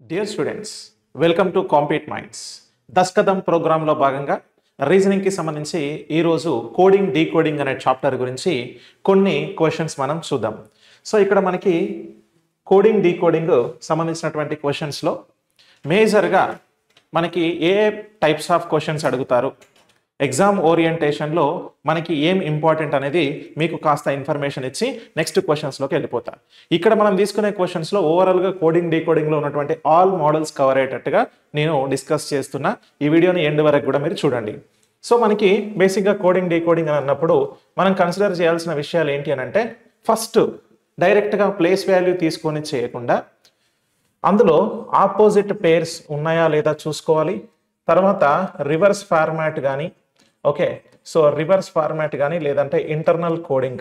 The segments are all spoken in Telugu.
Dear students, welcome to compete minds. దస్కదం ప్రోగ్రాంలో భాగంగా రీజనింగ్కి సంబంధించి ఈరోజు కోడింగ్ డీకోడింగ్ అనే చాప్టర్ గురించి కొన్ని క్వశ్చన్స్ మనం చూద్దాం. సో ఇక్కడ మనకి కోడింగ్ డీకోడింగ్ సంబంధించినటువంటి క్వశ్చన్స్లో మేజర్గా మనకి ఏ టైప్స్ ఆఫ్ క్వశ్చన్స్ అడుగుతారు, ఎగ్జామ్ ఓరియంటేషన్లో మనకి ఏం ఇంపార్టెంట్ అనేది మీకు కాస్త ఇన్ఫర్మేషన్ ఇచ్చి నెక్స్ట్ క్వశ్చన్స్లోకి వెళ్ళిపోతా. ఇక్కడ మనం తీసుకునే క్వశ్చన్స్లో ఓవరాల్గా కోడింగ్ డీకోడింగ్లో ఉన్నటువంటి ఆల్ మోడల్స్ కవర్ అయ్యేటట్టుగా నేను డిస్కస్ చేస్తున్నా. ఈ వీడియోని ఎండ్ వరకు కూడా మీరు చూడండి. సో మనకి బేసిక్గా కోడింగ్ డీకోడింగ్ అని అన్నప్పుడు మనం కన్సిడర్ చేయాల్సిన విషయాలు ఏంటి అని అంటే, ఫస్ట్ డైరెక్ట్గా ప్లేస్ వాల్యూ తీసుకొని చేయకుండా అందులో ఆపోజిట్ పేర్స్ ఉన్నాయా లేదా చూసుకోవాలి. తర్వాత రివర్స్ ఫార్మాట్ కానీ సో రివర్స్ ఫార్మాట్ కానీ లేదంటే ఇంటర్నల్ కోడింగ్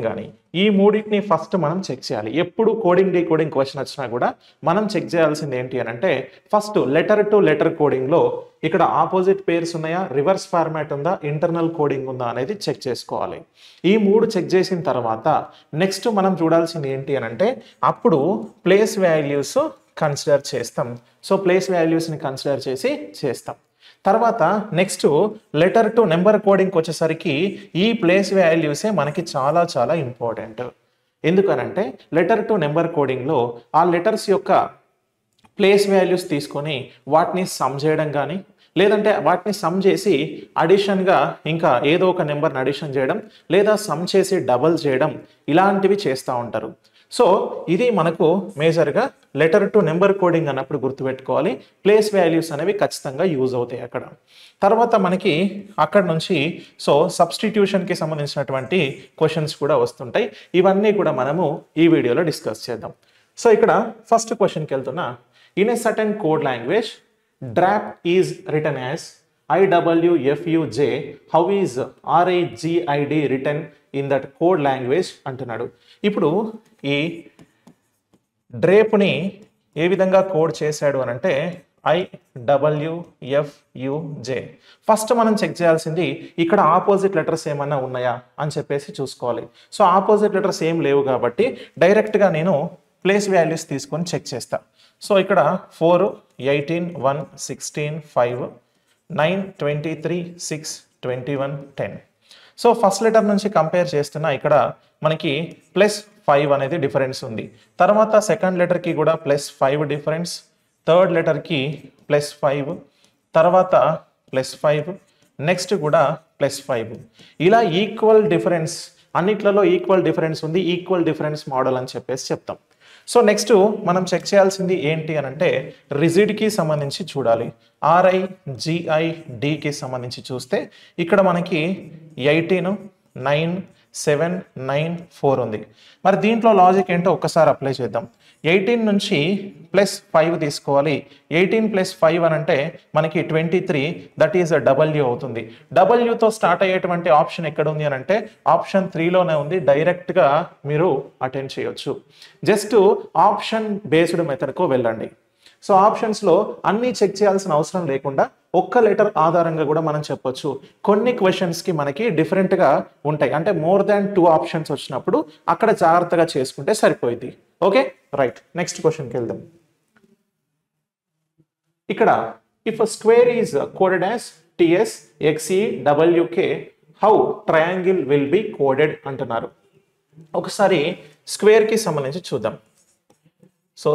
కానీ ఈ మూడింటిని ఫస్ట్ మనం చెక్ చేయాలి. ఎప్పుడు కోడింగ్ డీకోడింగ్ క్వశ్చన్ వచ్చినా కూడా మనం చెక్ చేయాల్సింది ఏంటి అని అంటే, ఫస్ట్ లెటర్ టు లెటర్ కోడింగ్లో ఇక్కడ ఆపోజిట్ పేర్స్ ఉన్నాయా, రివర్స్ ఫార్మాట్ ఉందా, ఇంటర్నల్ కోడింగ్ ఉందా అనేది చెక్ చేసుకోవాలి. ఈ మూడు చెక్ చేసిన తర్వాత నెక్స్ట్ మనం చూడాల్సింది ఏంటి అని అంటే, అప్పుడు ప్లేస్ వాల్యూస్ కన్సిడర్ చేస్తాం. సో ప్లేస్ వాల్యూస్ని కన్సిడర్ చేస్తాం. తర్వాత నెక్స్ట్ లెటర్ టు నెంబర్ కోడింగ్కి వచ్చేసరికి ఈ ప్లేస్ వాల్యూసే మనకి చాలా చాలా ఇంపార్టెంట్. ఎందుకనంటే లెటర్ టు నెంబర్ కోడింగ్లో ఆ లెటర్స్ యొక్క ప్లేస్ వాల్యూస్ తీసుకొని వాటిని సమ్ చేయడం కానీ లేదంటే వాటిని సమ్ చేసి అడిషన్గా ఇంకా ఏదో ఒక నెంబర్ని అడిషన్ చేయడం లేదా సమ్ చేసి డబల్ చేయడం ఇలాంటివి చేస్తూ ఉంటారు. సో ఇది మనకు మేజర్గా లెటర్ టు నెంబర్ కోడింగ్ అన్నప్పుడు గుర్తుపెట్టుకోవాలి. ప్లేస్ వాల్యూస్ అనేవి ఖచ్చితంగా యూజ్ అవుతాయి అక్కడ. తర్వాత మనకి అక్కడ నుంచి సో సబ్స్టిట్యూషన్కి సంబంధించినటువంటి క్వశ్చన్స్ కూడా వస్తుంటాయి. ఇవన్నీ కూడా మనము ఈ వీడియోలో డిస్కస్ చేద్దాం. సో ఇక్కడ ఫస్ట్ క్వశ్చన్కి వెళ్తున్నా. In a certain code language DRAP is written as IWFUJ. How is RAGID written in that code language అంటున్నాడు. ఇప్పుడు ఈ డ్రేప్ని ఏ విధంగా కోడ్ చేశాడు అని అంటే IWFUJ. ఫస్ట్ మనం చెక్ చేయాల్సింది ఇక్కడ ఆపోజిట్ లెటర్స్ ఏమన్నా ఉన్నాయా అని చెప్పేసి చూసుకోవాలి. సో ఆపోజిట్ లెటర్స్ ఏం లేవు కాబట్టి డైరెక్ట్గా నేను ప్లేస్ వాల్యూస్ తీసుకొని చెక్ చేస్తా. సో ఇక్కడ 4, 18, 1, 16, 5, 9, 23, 6, 21, 10. సో ఫస్ట్ లెటర్ నుంచి కంపేర్ చేస్తున్నా ఇక్కడ మనకి +5 అనేది డిఫరెన్స్ ఉంది. తర్వాత సెకండ్ లెటర్కి కూడా +5 డిఫరెన్స్, థర్డ్ లెటర్కి +5, తర్వాత +5, నెక్స్ట్ కూడా +5. ఇలా ఈక్వల్ డిఫరెన్స్ అన్నిట్లలో ఈక్వల్ డిఫరెన్స్ ఉంది, ఈక్వల్ డిఫరెన్స్ మోడల్ అని చెప్పేసి చెప్తాం. సో నెక్స్ట్ మనం చెక్ చేయాల్సింది ఏంటి అని అంటే, రిజిడ్కి సంబంధించి చూడాలి. RIGIDకి సంబంధించి చూస్తే ఇక్కడ మనకి 18, 9, 7, 9, 4 ఉంది. మరి దీంట్లో లాజిక్ ఏంటో ఒక్కసారి అప్లై చేద్దాం. 18 నుంచి +5 తీసుకోవాలి. 18 + 5 అని అంటే మనకి 23, దట్ ఈస్ W అవుతుంది. Wతో స్టార్ట్ అయ్యేటువంటి ఆప్షన్ ఎక్కడ ఉంది అని అంటే ఆప్షన్ 3లోనే ఉంది. డైరెక్ట్గా మీరు అటెండ్ చేయొచ్చు. జస్ట్ ఆప్షన్ బేస్డ్ మెథడ్కు వెళ్ళండి. సో ఆప్షన్స్లో అన్నీ చెక్ చేయాల్సిన అవసరం లేకుండా ఒక్క లెటర్ ఆధారంగా కూడా మనం చెప్పొచ్చు. కొన్ని క్వశ్చన్స్కి మనకి డిఫరెంట్గా ఉంటాయి, అంటే మోర్ దాన్ 2 ఆప్షన్స్ వచ్చినప్పుడు అక్కడ జాగ్రత్తగా చేసుకుంటే సరిపోయింది. Okay, right. నెక్స్ట్ క్వశ్చన్కి వెళ్దాం. ఇక్కడ if square is coded as TSXEWK, how triangle will be coded అంటున్నారు. ఒకసారి స్క్వేర్కి సంబంధించి చూద్దాం. సో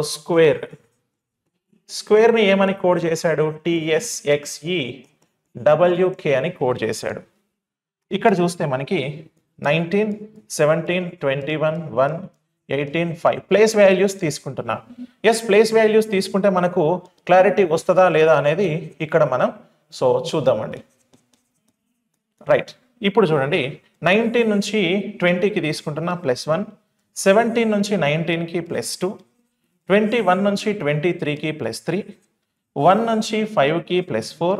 స్క్వేర్ని ఏమని కోడ్ చేశాడు? TSXEWK అని కోడ్ చేశాడు. ఇక్కడ చూస్తే మనకి 19, 17, 21, 1, 18, 5 ప్లేస్ వాల్యూస్ తీసుకుంటున్నా. ఎస్, ప్లేస్ వాల్యూస్ తీసుకుంటే మనకు క్లారిటీ వస్తుందా లేదా అనేది ఇక్కడ మనం సో చూద్దామండి. రైట్, ఇప్పుడు చూడండి. 19 నుంచి 20కి తీసుకుంటున్నా +1, 17 నుంచి 19కి +2, 21 నుంచి 23కి +3, 1 నుంచి 5కి +4,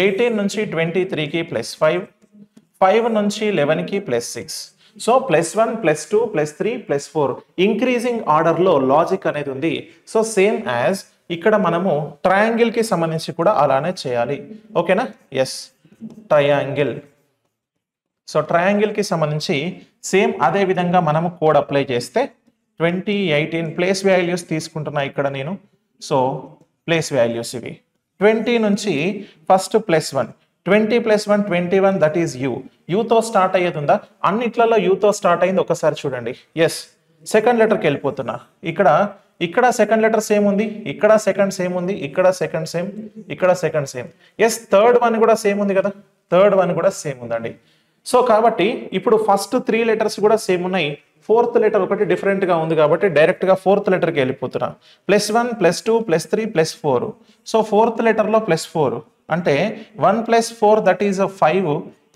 18 నుంచి 23కి +5, 5 నుంచి 11కి +6. సో +1, +2, +3, +4 ఇంక్రీజింగ్ ఆర్డర్లో లాజిక్ అనేది ఉంది. సో సేమ్ యాజ్ ఇక్కడ మనము ట్రయాంగిల్కి సంబంధించి కూడా అలానే చేయాలి. ఓకేనా? Yes, triangle. సో ట్రయాంగిల్కి సంబంధించి సేమ్ అదే విధంగా మనము కోడ్ అప్లై చేస్తే 20, 18 ప్లేస్ వాల్యూస్ తీసుకుంటున్నా ఇక్కడ నేను. సో ప్లేస్ వాల్యూస్ ఇవి 20 నుంచి ఫస్ట్ +1, 20 + 1 21, దట్ ఈస్ యూ. యూతో స్టార్ట్ అయ్యేది ఉందా? అన్నిట్లలో యూతో స్టార్ట్ అయింది, ఒకసారి చూడండి. ఎస్, సెకండ్ లెటర్కి వెళ్ళిపోతున్నా. ఇక్కడ సెకండ్ లెటర్ సేమ్ ఉంది, ఇక్కడ సెకండ్ సేమ్ ఉంది, ఇక్కడ సెకండ్ సేమ్, ఇక్కడ second same. Yes, third one కూడా సేమ్ ఉంది కదా, థర్డ్ వన్ కూడా సేమ్ ఉందండి. సో కాబట్టి ఇప్పుడు ఫస్ట్ 3 లెటర్స్ కూడా సేమ్ ఉన్నాయి, ఫోర్త్ లెటర్ ఒకటి డిఫరెంట్ గా ఉంది కాబట్టి డైరెక్ట్ గా ఫోర్త్ లెటర్కి వెళ్ళిపోతున్నా. +1 +2 +3 +4. సో ఫోర్త్ లెటర్ లో +4 అంటే 1 + 4 దట్ ఈస్ 5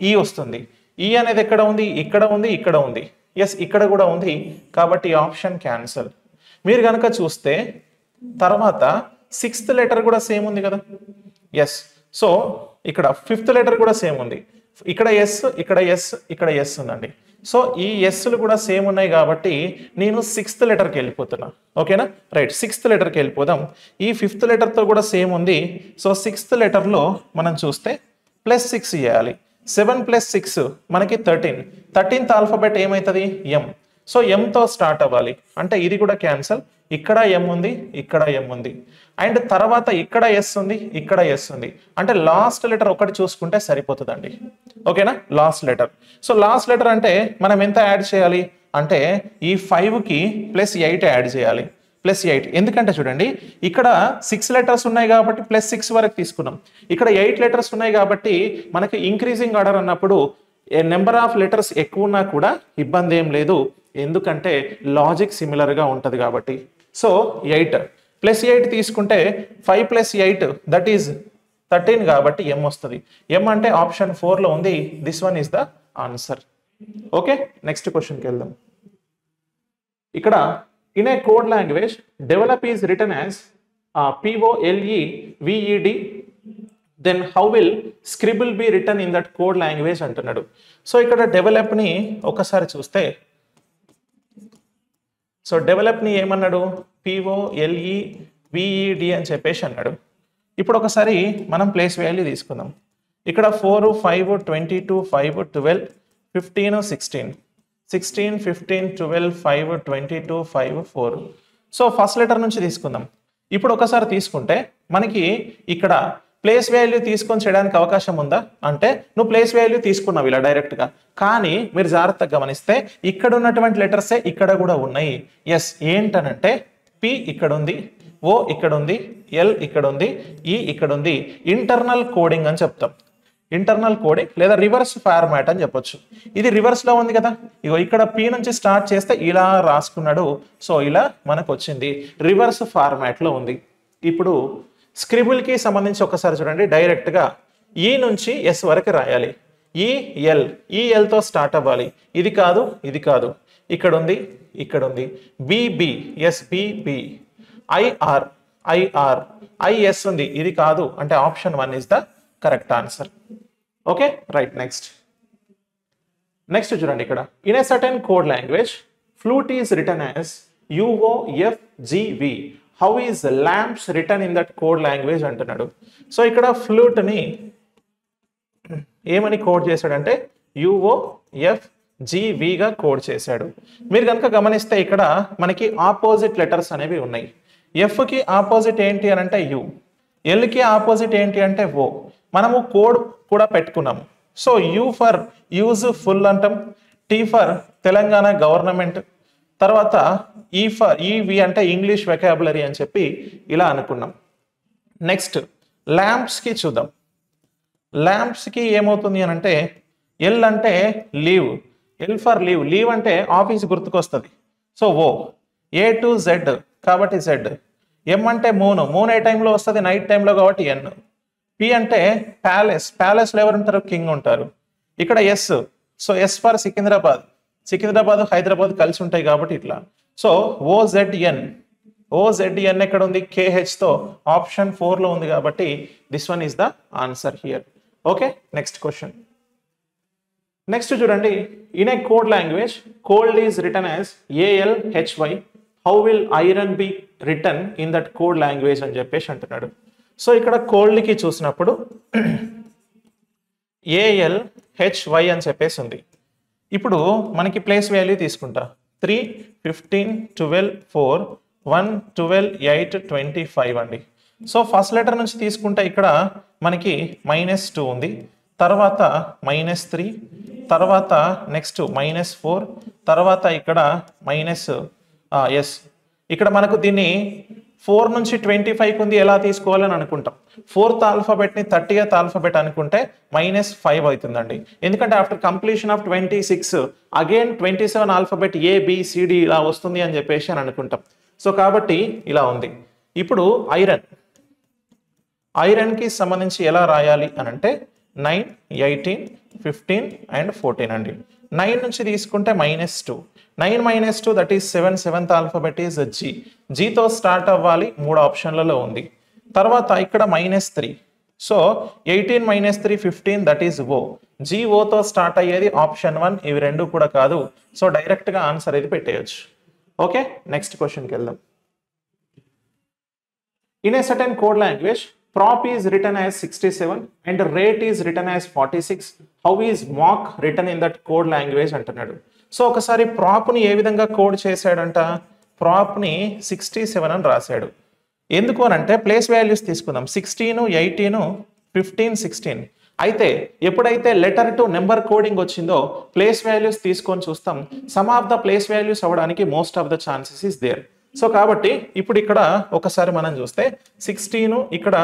ఈ వస్తుంది. ఈ అనేది ఎక్కడ ఉంది? ఇక్కడ ఉంది, ఇక్కడ ఉంది. ఎస్, ఇక్కడ కూడా ఉంది కాబట్టి ఆప్షన్ క్యాన్సల్. మీరు కనుక చూస్తే తర్వాత 6th లెటర్ కూడా సేమ్ ఉంది కదా. ఎస్, సో ఇక్కడ 5th లెటర్ కూడా సేమ్ ఉంది. ఇక్కడ ఎస్, ఇక్కడ ఎస్, ఇక్కడ ఎస్ ఉందండి. సో ఈ ఎస్లు కూడా సేమ్ ఉన్నాయి కాబట్టి నేను 6th లెటర్కి వెళ్ళిపోతున్నా. ఓకేనా? రైట్, 6th లెటర్కి వెళ్ళిపోదాం. ఈ 5th లెటర్తో కూడా సేమ్ ఉంది. సో 6th లెటర్లో మనం చూస్తే +6 చేయాలి. 7 + 6 మనకి 13. 13th ఆల్ఫాబెట్ ఏమవుతుంది? ఎం. సో ఎంతో స్టార్ట్ అవ్వాలి అంటే ఇది కూడా క్యాన్సల్. ఇక్కడ ఎం ఉంది, ఇక్కడ ఎం ఉంది, అండ్ తర్వాత ఇక్కడ ఎస్ ఉంది, ఇక్కడ ఎస్ ఉంది. అంటే లాస్ట్ లెటర్ ఒకటి చూసుకుంటే సరిపోతుందండి. ఓకేనా? Last letter. So last letter అంటే మనం ఎంత యాడ్ చేయాలి అంటే ఈ 5కి +8 యాడ్ చేయాలి. +8 ఎందుకంటే చూడండి ఇక్కడ 6 లెటర్స్ ఉన్నాయి కాబట్టి +6 వరకు తీసుకున్నాం. ఇక్కడ 8 లెటర్స్ ఉన్నాయి కాబట్టి మనకి ఇంక్రీజింగ్ ఆర్డర్ అన్నప్పుడు నెంబర్ ఆఫ్ లెటర్స్ ఎక్కువ ఉన్నా కూడా ఇబ్బంది ఏం లేదు, ఎందుకంటే లాజిక్ సిమిలర్గా ఉంటుంది కాబట్టి. సో 8 +8 తీసుకుంటే 5 + 8 దట్ ఈజ్ 13 కాబట్టి ఎం వస్తుంది. ఎం అంటే ఆప్షన్ 4లో ఉంది. This one is the answer. Okay, next క్వశ్చన్కి వెళ్దాం. ఇక్కడ in a code language develop is written as POLEVED, then how will scribble be written in that code language అంటున్నాడు. సో ఇక్కడ డెవలప్ని ఒకసారి చూస్తే, సో డెవలప్ని ఏమన్నాడు? POLEVED అని చెప్పేసి అన్నాడు. ఇప్పుడు ఒకసారి మనం ప్లేస్ వాల్యూ తీసుకుందాం. ఇక్కడ 4, 5, 22, 5, 12, 15, 16, 15, 12, 5, 22, 5, 4. సో ఫస్ట్ లెటర్ నుంచి తీసుకుందాం. ఇప్పుడు ఒకసారి తీసుకుంటే మనకి ఇక్కడ ప్లేస్ వాల్యూ తీసుకొని చేయడానికి అవకాశం ఉందా అంటే నువ్వు ప్లేస్ వాల్యూ తీసుకున్నావు ఇలా డైరెక్ట్గా, కానీ మీరు జాగ్రత్తగా గమనిస్తే ఇక్కడ ఉన్నటువంటి లెటర్సే ఇక్కడ కూడా ఉన్నాయి. ఎస్, ఏంటనంటే P ఇక్కడ ఉంది, O ఇక్కడ ఉంది, L ఇక్కడ ఉంది, E ఇక్కడ ఉంది. ఇంటర్నల్ కోడింగ్ అని చెప్తాం. ఇంటర్నల్ కోడింగ్ లేదా రివర్స్ ఫార్మాట్ అని చెప్పొచ్చు. ఇది రివర్స్లో ఉంది కదా, ఇగో ఇక్కడ P నుంచి స్టార్ట్ చేస్తే ఇలా రాసుకున్నాడు. సో ఇలా మనకు వచ్చింది, రివర్స్ ఫార్మాట్లో ఉంది. ఇప్పుడు స్క్రిబుల్కి సంబంధించి ఒకసారి చూడండి, డైరెక్ట్గా ఈ నుంచి ఎస్ వరకు రాయాలి. ఈ ఎల్తో స్టార్ట్ అవ్వాలి. ఇది కాదు, ఇది కాదు, ఇక్కడ ఉంది, ఇక్కడ ఉంది. BB, yes BB. ఐఎస్ ఉంది, ఇది కాదు అంటే option 1 is the correct answer. Okay, right. Next చూడండి ఇక్కడ in a certain code language flute is written as UOFGV. How is lamps return in that code language అంటున్నాడు. సో ఇక్కడ ఫ్లూట్ని ఏమని కోడ్ చేశాడంటే UOFGVగా కోడ్ చేశాడు. మీరు కనుక గమనిస్తే ఇక్కడ మనకి ఆపోజిట్ లెటర్స్ అనేవి ఉన్నాయి. ఎఫ్కి ఆపోజిట్ ఏంటి అని అంటే U, ఎల్కి ఆపోజిట్ ఏంటి అంటే O. మనము కోడ్ కూడా పెట్టుకున్నాము. సో U ఫర్ యూజ్ఫుల్ అంటాం, T ఫర్ తెలంగాణ గవర్నమెంట్, తర్వాత ఈవి అంటే ఇంగ్లీష్ వెకాబులరీ అని చెప్పి ఇలా అనుకున్నాం. నెక్స్ట్ ల్యాంప్స్కి చూద్దాం. ల్యాంప్స్కి ఏమవుతుంది అని అంటే ఎల్ అంటే leave, L for leave, leave అంటే ఆఫీస్ గుర్తుకొస్తుంది. So O, A to Z కాబట్టి Z. M అంటే మూన్, మూన్ ఏ టైంలో వస్తుంది? నైట్ టైంలో కాబట్టి N. P అంటే ప్యాలెస్, ప్యాలెస్లో ఎవరు ఉంటారు? కింగ్ ఉంటారు. ఇక్కడ S, so S for Secunderabad, Secunderabad Hyderabad కలిసి ఉంటాయి కాబట్టి ఇట్లా. సో OZN, OZN ఎక్కడ ఉంది? KHతో ఆప్షన్ 4లో ఉంది కాబట్టి this one is the answer here. Okay, next question. Next చూడండి, in a code language cold is written as ALHY. How will iron be return in that code language అని చెప్పేసి అంటున్నాడు. సో ఇక్కడ కోల్డ్కి చూసినప్పుడు ALHY అని చెప్పేసి ఉంది. ఇప్పుడు మనకి ప్లేస్ వాల్యూ తీసుకుంటా. 3, 15, 12, 4, 1, 12, 8, 25 అండి. సో ఫస్ట్ లెటర్ నుంచి తీసుకుంటే ఇక్కడ మనకి -2 ఉంది, తర్వాత -3, తర్వాత నెక్స్ట్ -4, తర్వాత ఇక్కడ ఇక్కడ మనకు దీన్ని 4 నుంచి 25 ఉంది ఎలా తీసుకోవాలని అనుకుంటాం. 4th ఆల్ఫాబెట్ని 30th ఆల్ఫాబెట్ అనుకుంటే -5 అవుతుందండి. ఎందుకంటే after completion of 26 again 27 alphabet ABCD ఇలా వస్తుంది అని చెప్పేసి అని అనుకుంటాం. సో కాబట్టి ఇలా ఉంది. ఇప్పుడు ఐరన్కి సంబంధించి ఎలా రాయాలి అని అంటే 9, 18, 15 అండ్ 14 అండి. 9 నుంచి తీసుకుంటే -2, 9 - 2 that is 7, 7th alphabet is G. Gతో స్టార్ట్ అవ్వాలి, 3 ఆప్షన్లలో ఉంది. తర్వాత ఇక్కడ -3, సో 18 - 3 15 దట్ ఈస్ O. GOతో స్టార్ట్ అయ్యేది ఆప్షన్ 1, ఇవి రెండు కూడా కాదు. సో డైరెక్ట్గా ఆన్సర్ ఇది పెట్టేయచ్చు. ఓకే, నెక్స్ట్ క్వశ్చన్కి వెళ్దాం. In a certain code language prop is written as 67 and rate is written as 46. How is mock written in that code language అంటున్నాడు. సో ఒకసారి ప్రాప్ని ఏ విధంగా కోడ్ చేశాడంట, ప్రాప్ని 67 అని రాశాడు. ఎందుకు అని అంటే ప్లేస్ వాల్యూస్ తీసుకుందాం, 16, 18, 15, 16. అయితే ఎప్పుడైతే లెటర్ టు నెంబర్ కోడింగ్ వచ్చిందో ప్లేస్ వాల్యూస్ తీసుకొని చూస్తాం, sum of the place values అవ్వడానికి most of the chances is there. So కాబట్టి ఇప్పుడు ఇక్కడ ఒకసారి మనం చూస్తే 16 ఇక్కడ,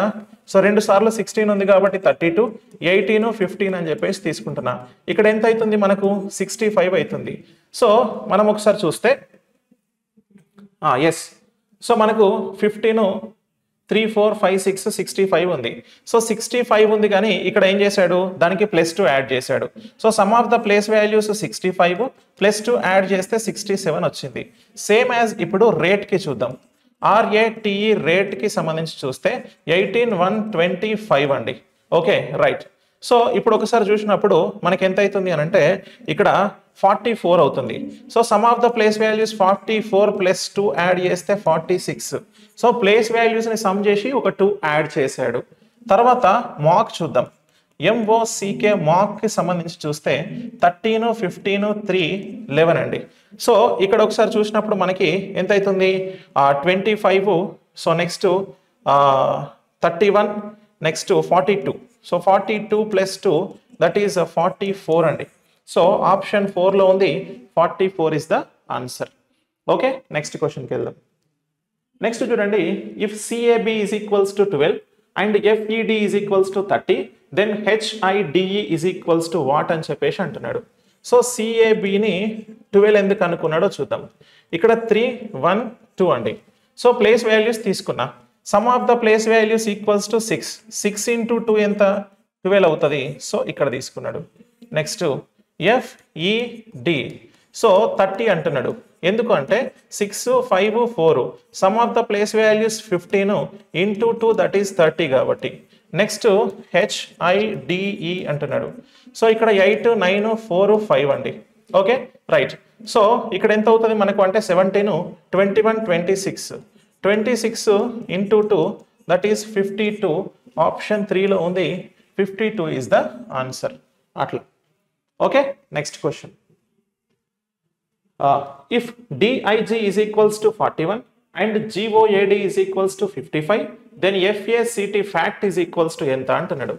సో 2 సార్లు 16 ఉంది కాబట్టి 32, 18, 15 అని చెప్పేసి తీసుకుంటున్నా. ఇక్కడ ఎంత అవుతుంది మనకు 65 అవుతుంది. సో మనం ఒకసారి చూస్తే సో మనకు 15, 3, 4, 5, 6, 65 ఉంది. సో 65 ఉంది కానీ ఇక్కడ ఏం చేశాడు, దానికి +2 యాడ్ చేశాడు. So some of the place values 65 +2 add చేస్తే 67 వచ్చింది. సేమ్ యాజ్ ఇప్పుడు రేట్కి చూద్దాం. RATE రేట్కి సంబంధించి చూస్తే 18, 1, 25 అండి. Okay right. సో ఇప్పుడు ఒకసారి చూసినప్పుడు మనకి ఎంత అవుతుంది అని అంటే ఇక్కడ 44 అవుతుంది. So some of the place values 44 +2 add చేస్తే 46. సో ప్లేస్ వాల్యూస్ని సమ్ చేసి ఒక 2 యాడ్ చేశాడు. తర్వాత మాక్ చూద్దాం. MOCK మాక్కి సంబంధించి చూస్తే 13, 15, 3, 11 అండి. సో ఇక్కడ ఒకసారి చూసినప్పుడు మనకి ఎంత అవుతుంది 25. So next 31, next 42. So 42 +2 that is 44 అండి. సో ఆప్షన్ 4లో ఉంది, 44 is the answer. Okay, next క్వశ్చన్కి వెళ్దాం. నెక్స్ట్ చూడండి, if CAB is equals to 12 and FED is equals to 30 then HIDE is equals to what అని చెప్పేసి అంటున్నాడు. సో CABని 12 ఎందుకు అనుకున్నాడో చూద్దాం. ఇక్కడ 3, 1, 2 అండి. సో ప్లేస్ వాల్యూస్ తీసుకున్నా, some of the place values equals to 6. 6 × 2 ఎంత 12 అవుతుంది. సో ఇక్కడ తీసుకున్నాడు. నెక్స్ట్ FED, సో 30 అంటున్నాడు. ఎందుకు అంటే 6, 5, 4 some of the place values 15 × 2 that is 30 కాబట్టి. నెక్స్ట్ HIDE అంటున్నాడు. సో ఇక్కడ 8, 9, 4, 5 అండి. Okay right. సో ఇక్కడ ఎంత అవుతుంది మనకు అంటే 17, 21, 26. 26 × 2 దట్ ఈస్ 52. ఆప్షన్ 3లో ఉంది, 52 ఈజ్ ద ఆన్సర్. అట్లా. Okay, next question. If DIG is equals to 41 and GOAD is equals to 55 then FACT fact is equals to ఎంత అంటున్నాడు.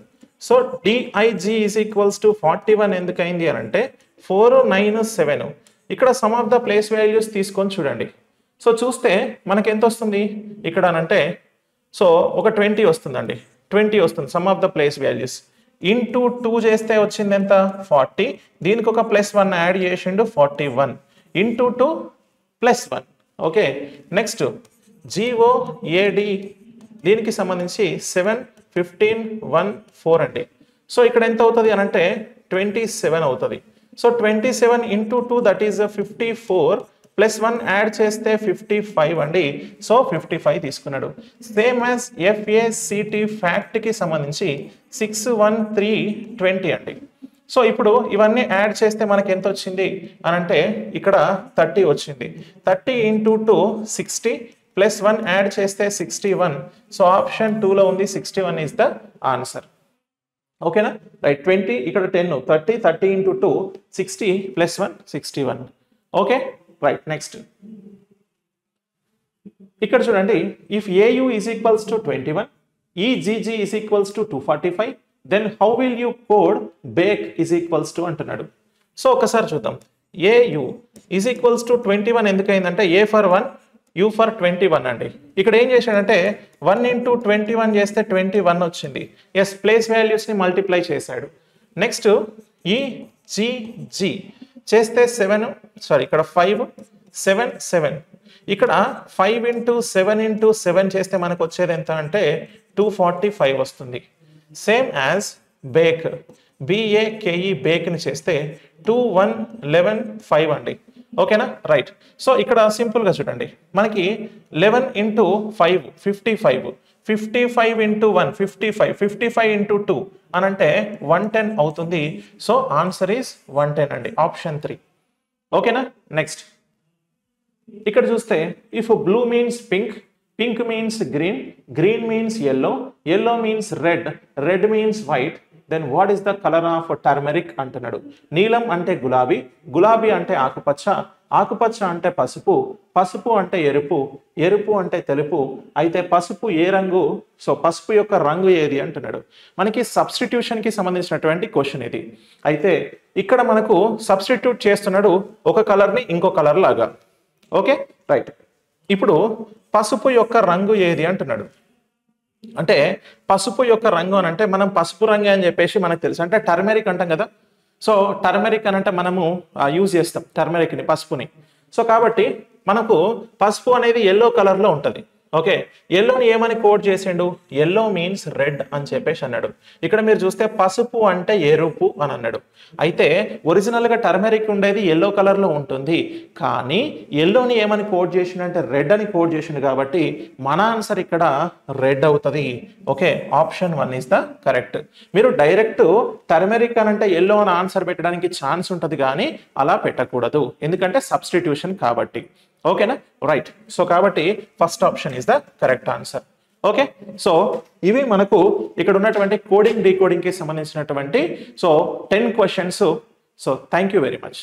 So DIG is equals to 41 ఎందుకైంది అని అంటే 4, 9, 7. ఇక్కడ some of the place values తీసుకొని చూడండి. సో చూస్తే మనకి ఎంత వస్తుంది ఇక్కడ అంటే, సో ఒక 20 వస్తుందండి. 20 వస్తుంది some of the place values. Into 2 చేస్తే వచ్చింది ఎంత 40. దీనికి ఒక +1 యాడ్ చేసిండు 41. ఇంటూ 2 +1. ఓకే, నెక్స్ట్ GOAD దీనికి సంబంధించి 7, 15, 1, 4 అండి. సో ఇక్కడ ఎంత అవుతుంది అని అంటే 27 అవుతుంది. సో 27 × 2 దట్ ఈస్ 54 +1 యాడ్ చేస్తే 55 అండి. సో 55 తీసుకున్నాడు. సేమ్ యాజ్ FACT ఫ్యాక్ట్కి సంబంధించి 6, 1, 3, 20 అండి. సో ఇప్పుడు ఇవన్నీ యాడ్ చేస్తే మనకి ఎంత వచ్చింది అని అంటే ఇక్కడ 30 వచ్చింది. 30 × 2 60 +1 యాడ్ చేస్తే 61. సో ఆప్షన్ 2లో ఉంది, 61 ఈస్ ద ఆన్సర్. ఓకేనా రైట్. 20 ఇక్కడ 10, 30 × 2 60 +1 61. ఓకే రైట్ నెక్స్ట్ ఇక్కడ చూడండి if AU is equals to 21 EGG is equals to 245 then how will you code bake is equals to అంటున్నాడు. సో ఒకసారి చూద్దాం. AU is equals to 21 ఎందుకైందంటే A for 1 U for 21 అండి. ఇక్కడ ఏం చేశాడంటే 1 into 21 చేస్తే 21 వచ్చింది. ఎస్ ప్లేస్ వాల్యూస్ని మల్టిప్లై చేశాడు. నెక్స్ట్ EGG చేస్తే 7 సారీ ఇక్కడ 5 7 7 ఇక్కడ 5 into 7 into 7 చేస్తే మనకు వచ్చేది ఎంత అంటే 245 వస్తుంది. సేమ్ యాజ్ బేక్ BAKE బేక్ని చేస్తే 2 1 11 5 అండి. ఓకేనా రైట్. సో ఇక్కడ సింపుల్గా చూడండి మనకి 11 into 5 55 55 into 1 55 55 into 2 అని అంటే 110 అవుతుంది. సో ఆన్సర్ ఈస్ 110 అండి ఆప్షన్ 3. ఓకేనా నెక్స్ట్ ఇక్కడ చూస్తే if blue means pink pink means green green means yellow means red means white then what is the colour of turmeric అంటున్నాడు. నీలం అంటే గులాబీ గులాబీ అంటే ఆకుపచ్చ ఆకుపచ్చ అంటే పసుపు అంటే ఎరుపు అంటే తెలుపు. అయితే పసుపు ఏ రంగు? సో పసుపు యొక్క రంగు ఏది అంటున్నాడు. మనకి సబ్స్టిట్యూషన్కి సంబంధించినటువంటి క్వశ్చన్ ఇది. అయితే ఇక్కడ మనకు సబ్స్టిట్యూట్ చేస్తున్నాడు ఒక కలర్ని ఇంకో కలర్ లాగా. Okay right. ఇప్పుడు పసుపు యొక్క రంగు ఏది అంటున్నాడు. అంటే పసుపు యొక్క రంగు అని అంటే మనం పసుపు రంగు అని చెప్పేసి మనకు తెలుసు. అంటే టర్మరిక్ అంటాం కదా. సో టర్మరిక్ అని అంటే మనము యూజ్ చేస్తాం టర్మరిక్ని పసుపుని. సో కాబట్టి మనకు పసుపు అనేది ఎల్లో కలర్లో ఉంటుంది. ఓకే ఎల్లోని ఏమని కోడ్ చేసిండు? ఎల్లో మీన్స్ రెడ్ అని చెప్పేసి అన్నాడు. ఇక్కడ మీరు చూస్తే పసుపు అంటే ఎరుపు అని అన్నాడు. అయితే ఒరిజినల్గా టర్మరిక్ ఉండేది ఎల్లో కలర్లో ఉంటుంది. కానీ ఎల్లోని ఏమని కోడ్ చేసిండు? రెడ్ అని కోడ్ చేసిండు. కాబట్టి మన ఆన్సర్ ఇక్కడ రెడ్ అవుతుంది. Okay option 1 is the correct. మీరు డైరెక్ట్ టర్మరిక్ అని అంటే ఎల్లో అని ఆన్సర్ పెట్టడానికి ఛాన్స్ ఉంటుంది కానీ అలా పెట్టకూడదు. ఎందుకంటే సబ్స్టిట్యూషన్ కాబట్టి. ఓకేనా రైట్. సో కాబట్టి first option is the correct answer. Okay so ఇవి మనకు ఇక్కడ ఉన్నటువంటి కోడింగ్ డీకోడింగ్కి సంబంధించినటువంటి 10 questions. So thank you very much.